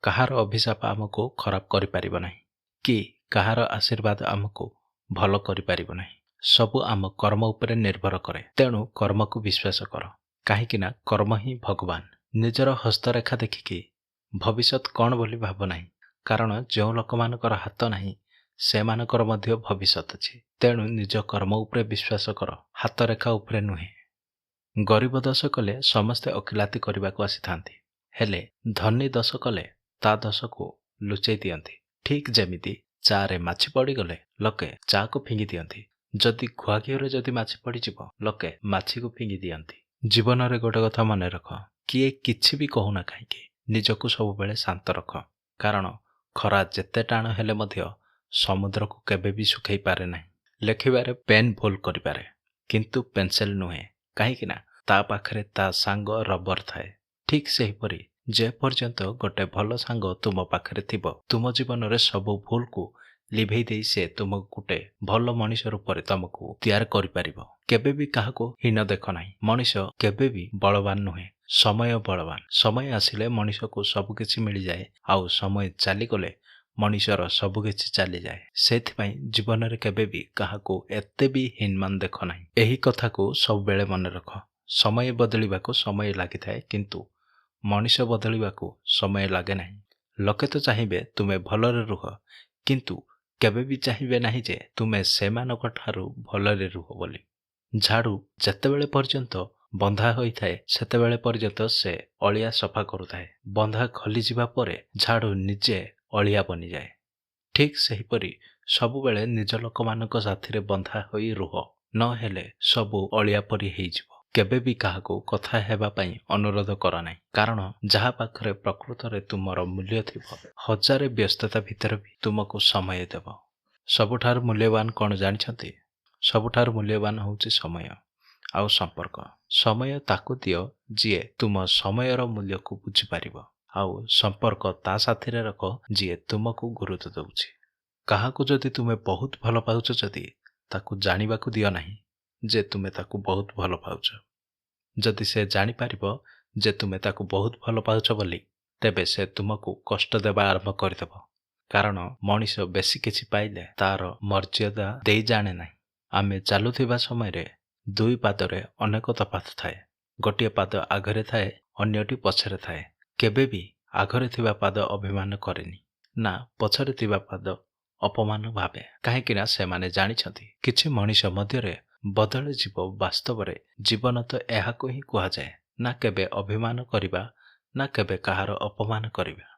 କାହାର ଅଭିଶାପ ଆମକୁ ଖରାପ କରିପାରିବ ନାହିଁ କି କାହାର ଆଶୀର୍ବାଦ ଆମକୁ ଭଲ କରିପାରିବ ନାହିଁ। ସବୁ ଆମ କର୍ମ ଉପରେ ନିର୍ଭର କରେ। ତେଣୁ କର୍ମକୁ ବିଶ୍ୱାସ କର, କାହିଁକି ନା କର୍ମ ହିଁ ଭଗବାନ। ନିଜର ହସ୍ତରେଖା ଦେଖିକି ଭବିଷ୍ୟତ କ'ଣ ବୋଲି ଭାବ ନାହିଁ, କାରଣ ଯେଉଁ ଲୋକମାନଙ୍କର ହାତ ନାହିଁ ସେମାନଙ୍କର ମଧ୍ୟ ଭବିଷ୍ୟତ ଅଛି। ତେଣୁ ନିଜ କର୍ମ ଉପରେ ବିଶ୍ୱାସ କର, ହାତରେଖା ଉପରେ ନୁହେଁ। ଗରିବ ଦୋଷ କଲେ ସମସ୍ତେ ଓକିଲାତି କରିବାକୁ ଆସିଥାନ୍ତି, ହେଲେ ଧନୀ ଦୋଷ କଲେ ତା ଦୋଷକୁ ଲୁଚେଇ ଦିଅନ୍ତି। ଠିକ୍ ଯେମିତି ଚାରେ ମାଛି ପଡ଼ିଗଲେ ଲୋକେ ଚାକୁ ଫିଙ୍ଗି ଦିଅନ୍ତି, ଯଦି ଗୁଆ ଘିଅରେ ଯଦି ମାଛି ପଡ଼ିଯିବ ଲୋକେ ମାଛିକୁ ଫିଙ୍ଗି ଦିଅନ୍ତି। ଜୀବନରେ ଗୋଟେ କଥା ମନେ ରଖ, କିଏ କିଛି ବି କହୁନା କାହିଁକି ନିଜକୁ ସବୁବେଳେ ଶାନ୍ତ ରଖ, କାରଣ ଖରା ଯେତେ ଟାଣ ହେଲେ ମଧ୍ୟ ସମୁଦ୍ରକୁ କେବେ ବି ଶୁଖେଇ ପାରେ ନାହିଁ। ଲେଖିବାରେ ପେନ୍ ଭୁଲ କରିପାରେ, କିନ୍ତୁ ପେନ୍ସିଲ ନୁହେଁ, କାହିଁକି ନା ତା ପାଖରେ ତା ସାଙ୍ଗ ରବର ଥାଏ। ଠିକ୍ ସେହିପରି ଯେ ପର୍ଯ୍ୟନ୍ତ ଗୋଟେ ଭଲ ସାଙ୍ଗ ତୁମ ପାଖରେ ଥିବ, ତୁମ ଜୀବନରେ ସବୁ ଭୁଲକୁ ଲିଭେଇ ଦେଇ ସେ ତୁମକୁ ଗୋଟେ ଭଲ ମଣିଷ ରୂପରେ ତମକୁ ତିଆରି କରିପାରିବ। କେବେ ବି କାହାକୁ ହୀନ ଦେଖ ନାହିଁ। ମଣିଷ କେବେ ବି ବଳବାନ ନୁହେଁ, ସମୟ ବଳବାନ। ସମୟ ଆସିଲେ ମଣିଷକୁ ସବୁ କିଛି ମିଳିଯାଏ, ଆଉ ସମୟ ଚାଲିଗଲେ ମଣିଷର ସବୁ କିଛି ଚାଲିଯାଏ। ସେଥିପାଇଁ ଜୀବନରେ କେବେ ବି କାହାକୁ ଏତେ ବି ହୀନମାନ ଦେଖ ନାହିଁ। ଏହି କଥାକୁ ସବୁବେଳେ ମନେ ରଖ। ସମୟ ବଦଳିବାକୁ ସମୟ ଲାଗିଥାଏ, କିନ୍ତୁ ମଣିଷ ବଦଳିବାକୁ ସମୟ ଲାଗେ ନାହିଁ। ଲୋକେ ତ ଚାହିଁବେ ତୁମେ ଭଲରେ ରୁହ, କିନ୍ତୁ କେବେ ବି ଚାହିଁବେ ନାହିଁ ଯେ ତୁମେ ସେମାନଙ୍କ ଠାରୁ ଭଲରେ ରୁହ ବୋଲି। ଝାଡ଼ୁ ଯେତେବେଳେ ପର୍ଯ୍ୟନ୍ତ ବନ୍ଧା ହୋଇଥାଏ ସେତେବେଳେ ପର୍ଯ୍ୟନ୍ତ ସେ ଅଳିଆ ସଫା କରୁଥାଏ। ବନ୍ଧା ଖୋଲିଯିବା ପରେ ଝାଡ଼ୁ ନିଜେ ଅଳିଆ ବନିଯାଏ। ଠିକ୍ ସେହିପରି ସବୁବେଳେ ନିଜ ଲୋକମାନଙ୍କ ସାଥିରେ ବନ୍ଧା ହୋଇ ରୁହ, ନହେଲେ ସବୁ ଅଳିଆ ପରି ହେଇଯିବ। କେବେ ବି କାହାକୁ କଥା ହେବା ପାଇଁ ଅନୁରୋଧ କର ନାହିଁ, କାରଣ ଯାହା ପାଖରେ ପ୍ରକୃତରେ ତୁମର ମୂଲ୍ୟ ଥିବ, ହଜାରେ ବ୍ୟସ୍ତତା ଭିତରେ ବି ତୁମକୁ ସମୟ ଦେବ। ସବୁଠାରୁ ମୂଲ୍ୟବାନ କ'ଣ ଜାଣିଛନ୍ତି? ସବୁଠାରୁ ମୂଲ୍ୟବାନ ହେଉଛି ସମୟ ଆଉ ସମ୍ପର୍କ। ସମୟ ତାକୁ ଦିଅ ଯିଏ ତୁମ ସମୟର ମୂଲ୍ୟକୁ ବୁଝିପାରିବ, ଆଉ ସମ୍ପର୍କ ତା ସାଥିରେ ରଖ ଯିଏ ତୁମକୁ ଗୁରୁତ୍ୱ ଦେଉଛି। କାହାକୁ ଯଦି ତୁମେ ବହୁତ ଭଲ ପାଉଛ, ଯଦି ତାକୁ ଜାଣିବାକୁ ଦିଅ ନାହିଁ ଯେ ତୁମେ ତାକୁ ବହୁତ ଭଲ ପାଉଛ। ଯଦି ସେ ଜାଣିପାରିବ ଯେ ତୁମେ ତାକୁ ବହୁତ ଭଲ ପାଉଛ ବୋଲି, ତେବେ ସେ ତୁମକୁ କଷ୍ଟ ଦେବା ଆରମ୍ଭ କରିଦେବ, କାରଣ ମଣିଷ ବେଶୀ କିଛି ପାଇଲେ ତାର ମର୍ଯ୍ୟାଦା ଦେଇ ଜାଣେ ନାହିଁ। ଆମେ ଚାଲୁଥିବା ସମୟରେ ଦୁଇ ପାଦରେ ଅନେକ ତଫାତ ଥାଏ। ଗୋଟିଏ ପାଦ ଆଗରେ ଥାଏ, ଅନ୍ୟଟି ପଛରେ ଥାଏ। କେବେ ବି ଆଗରେ ଥିବା ପାଦ ଅଭିମାନ କରେନି, ନା ପଛରେ ଥିବା ପାଦ ଅପମାନ ଭାବେ, କାହିଁକି ନା ସେମାନେ ଜାଣିଛନ୍ତି କିଛି ମଣିଷ ମଧ୍ୟରେ ବଦଳିଯିବ। ବାସ୍ତବରେ ଜୀବନ ତ ଏହାକୁ ହିଁ କୁହାଯାଏ, ନା କେବେ ଅଭିମାନ କରିବା, ନା କେବେ କାହାର ଅପମାନ କରିବା।